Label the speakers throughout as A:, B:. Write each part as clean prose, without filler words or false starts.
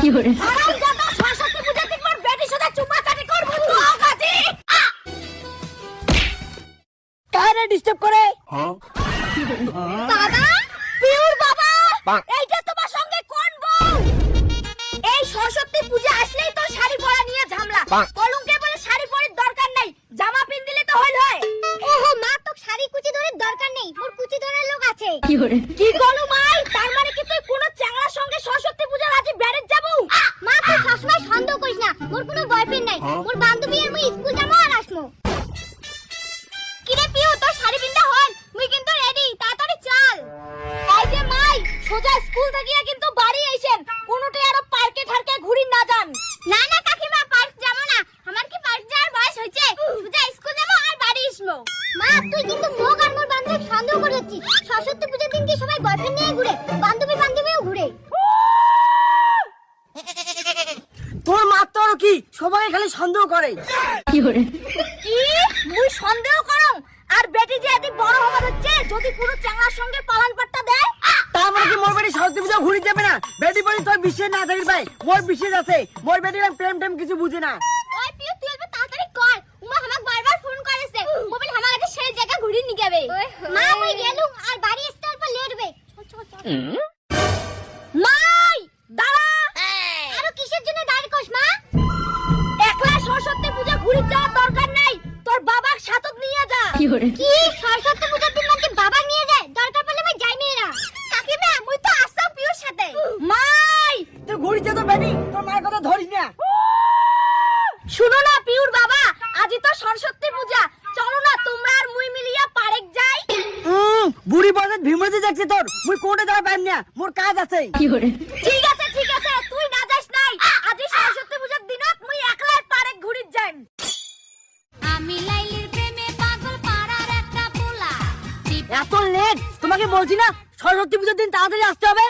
A: কি করে
B: আরাম জাদা সরস্বতী পূজা দেখবার বেটি সাথে চুম্মা চাটি করব তো গাজি
C: কারে ডিস্টার্ব করে?
B: দাদা পিউর বাবা এইটা তোমার সঙ্গে কোন বউ? এই সরস্বতী পূজা আসলেই তো শাড়ি পরা নিয়ে ঝামলা। কলঙ্কে বলে শাড়ি পরার দরকার নাই, জামা পিন দিলে তো হইল হয়। ওহো মা তো শাড়ি কুচি ধরার দরকার নেই, মোর কুচি ধরার লোক আছে।
A: কি করে
B: কি করু মাই? তার মানে কি তুই কোন চ্যাংড়ার সঙ্গে সরস্বতী পূজার আজি বেড়ে যাবো? মা তুই সবসময় সন্দেহ করিস না, মোর কোনো বয়ফ্রেন্ড নাই। মোর বান্ধবী আর মুই স্কুল যাবো আর আসমু। কিরে পিউ তোর শাড়ি পিনটা হল, মুই কিন্তু রেডি, তাড়াতাড়ি চল। এই যে মাই সোজা স্কুল থেকে কিন্তু বাড়ি আইছেন, কোনোটাই আর পার্কে ঠারকে ঘুরি না যান। না না কাকিমা পার্ক যাব না, আমার কি পার্ক যাওয়ার বয়স হইছে? সোজা স্কুল যাব আর বাড়ি আসবো। মা তুই কিন্তু মোক আর মোর বান্ধবী সন্দেহ করছিস। সরস্বতী পূজার দিন কি সবাই বয়ফ্রেন্ড নিয়ে ঘুরে, বান্ধবীও ঘুরে।
C: তোর মাত্র কি সবাই খালি সন্দেহ করে?
A: কি করে
B: কি মুই সন্দেহ করম? আর বেটি যে এত বড় হবার হচ্ছে, যদি কোনো চ্যাংড়ার সঙ্গে পালন পাট্টা দেয়
C: তার মানে কি মোর বেটি সরস্বতী পূজা ঘুরি যাবে না? বেটি বলি তোর বিশ্বাস না থাকিস ভাই, মোর বিশ্বাস আছে। মোর বেটির প্রেম টেম কিছু বুঝে না।
B: ওই পিউ তুই একটু তাড়াতাড়ি কর, উমা আমাকে বারবার ফোন করেছে, মোবাইল আমার কাছে সেই জায়গা ঘুরি নি যাবে। মা মুই গেলুম আর বাড়ি আসতে অল্প লেট হবে। চল চল চল। মাই দাঁড়া। আরো কিসের জন্য দাঁড়ি কস মা? একলা সরস্বতী পূজা ঘুরি যাওয়ার দরকার নাই, তোর বাবাক সাথে নিয়ে যা।
A: কি করে
B: কি সরস্বতী পূজার দিন নাকি বাবা নিয়ে যায়? দরকার পড়লে আমি যাই না। কাকিমা মুই তো আসতাম পিউর সাথে। মাই
C: তুই ঘুরি যা তো বেটি, তোর মায়ের কথা ধরিস না।
B: শুনো না পিউর বাবা, আজি তো সরস্বতী পূজা, চলো না তোমরা আর মুই মিলিয়া পারেক যাই।
C: বুড়ি বাজার ভিমতে যাচ্ছে তোর, মুই কোটে যাওয়া পাইম না, মোর কাজ আছে।
A: কি করে
B: ঠিক আছে তুই না যাস নাই, আজি সরস্বতী পূজার দিনত মুই একলা পারেক ঘুরি যাই। আমি লাইলির প্রেমে পাগল পাড়ার একটা পোলা।
C: এত লেট? তোমাকে বলছি না সরস্বতী পূজার দিন তাড়াতাড়ি আসতে হবে।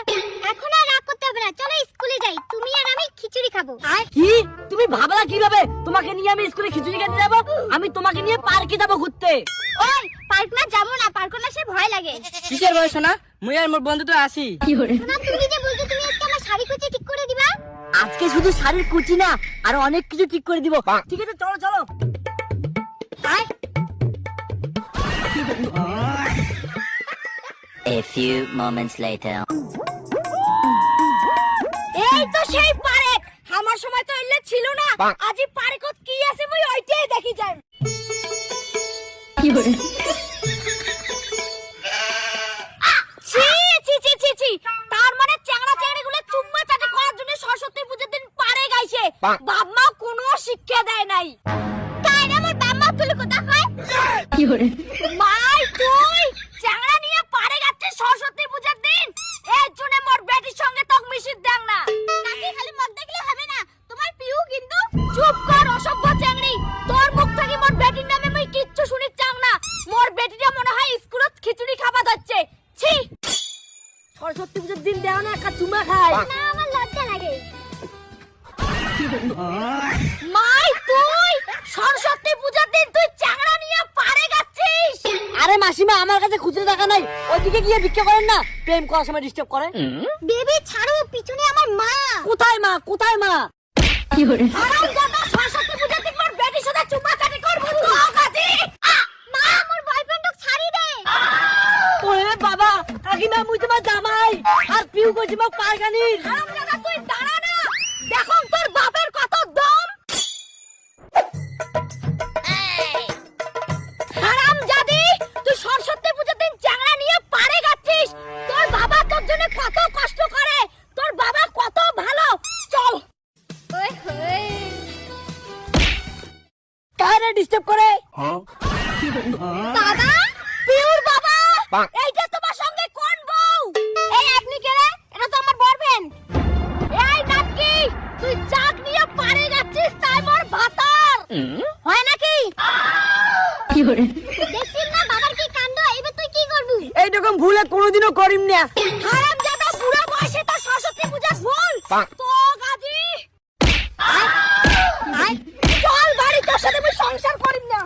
B: এখন আর রাগ করতে হবে না, চলো স্কুলে যাই, তুমি আর আমি খিচুড়ি খাবো।
C: কি তুমি ভাবলা কিভাবে তোমাকে নিয়ে আমি স্কুলে খিচুড়ি খেতে যাব? আমি তোমাকে নিয়ে পার্কে যাব ঘুরতে।
B: ওই পার্ক না যাবো না, পার্ক না সে ভয় লাগে।
C: কিসের বয়স না? মুই আর মোর বন্ধু তো আসি।
A: কি করে
B: না তুমি যে বলছো তুমি আজকে আমার শাড়ি কুচি ঠিক করে দিবা।
C: আজকে শুধু শাড়ির কুচি না, আর অনেক কিছু ঠিক করে দিব। ঠিক আছে চলো চলো।
D: A few moments later.
B: এই তো সেই পার্ক, আমার সময় তো এলে ছিল না। আজি পার্কত কি আছে মুই ওইটাই দেখি যাই।
A: কি করে
B: ছি ছি ছি ছি ছি, তার মানে চ্যাংড়া চ্যাংড়িগুলো চুম্মা চাটি করার জন্য সরস্বতী পূজার দিন পারে গাইছে। বাপমা কোনো শিক্ষা দেয় নাই। তাই না আমার বাপমা তুলে কথা কয়?
A: কি করে
B: মাই তুই চ্যাংড়া নিয়ে পারে যাচ্ছে সরস্বতী পূজার দিন, এর জন্য মোর বেটির সঙ্গে তক মিশিত দেন না। কাকি খালি মুখ দেখলে হবে না, তোমার পিউ কিন্তু। চুপ কর অসভ্য চ্যাংড়ি, তোর মুখ থেকে মোর বেটির নামে মই কিচ্ছু শুনি চাং না। মোর বেটিটা মনে হয় স্কুলত খিচুড়ি খাবা যাচ্ছে। ছি
C: সরস্বতী পূজার দিন দেও না একটা চুমা খাই।
B: না আমার লজ্জা লাগে। মাই তুই সরস্বতী পূজার দিন তুই চ্যাংড়া নিয়ে পারে যাচ্ছিস?
C: আরে মাসিমা আমার কাছে খুচরো টাকা নাই, ওইদিকে গিয়ে ভিক্ষা করেন না, প্রেম করার সময় ডিস্টার্ব করে।
B: বেবি ছাড়ো, পিছনে আমার মা।
C: কোথায় মা কোথায় মা?
A: কি করে
B: আরাম জাদা সরস্বতী পূজা দেখবার বেটির সাথে চুম্মা চাটি করব তো গাজি। মা আমার বয়ফ্রেন্ডকে ছাড়ি দে।
C: ওরে বাবা কাকিমা মুই তোমার জামাই, আর পিউ কইছি মা পারগানির।
B: আরাম জাদা তুই দাঁড়া না, দেখুন তোর বাপের কত দম। হারাম জাদি তুই সরস্বতী পূজার দিন চ্যাংড়া নিয়ে পারে যাচ্ছিস, তোর বাবা তোর জন্য কত কষ্ট করে, তোর বাবা কত ভালো। চল ওই হই
C: কারে ডিস্টার্ব করে?
B: দাদা পিউর বাবা, এইটা তোমার সঙ্গে কোন বউ? এই আপনি কে রে? এটা তো আমার বয়ফ্রেন্ড। এই নাকি তুই চাক নিয়ে পারে যাচ্ছিস তাই মোর ভাতার হয় নাকি?
A: কি করে
B: দেখছিস না বাবার কি কাণ্ড, এবার তুই কি করবি?
C: এইরকম ভুলে কোনোদিনও করিম না।
B: হারাম জাদা বুড়া বয়সে তো সরস্বতী পূজার ভুল তো গাজি। চল বাড়ি, তোর সাথে আমি সংসার করিম না।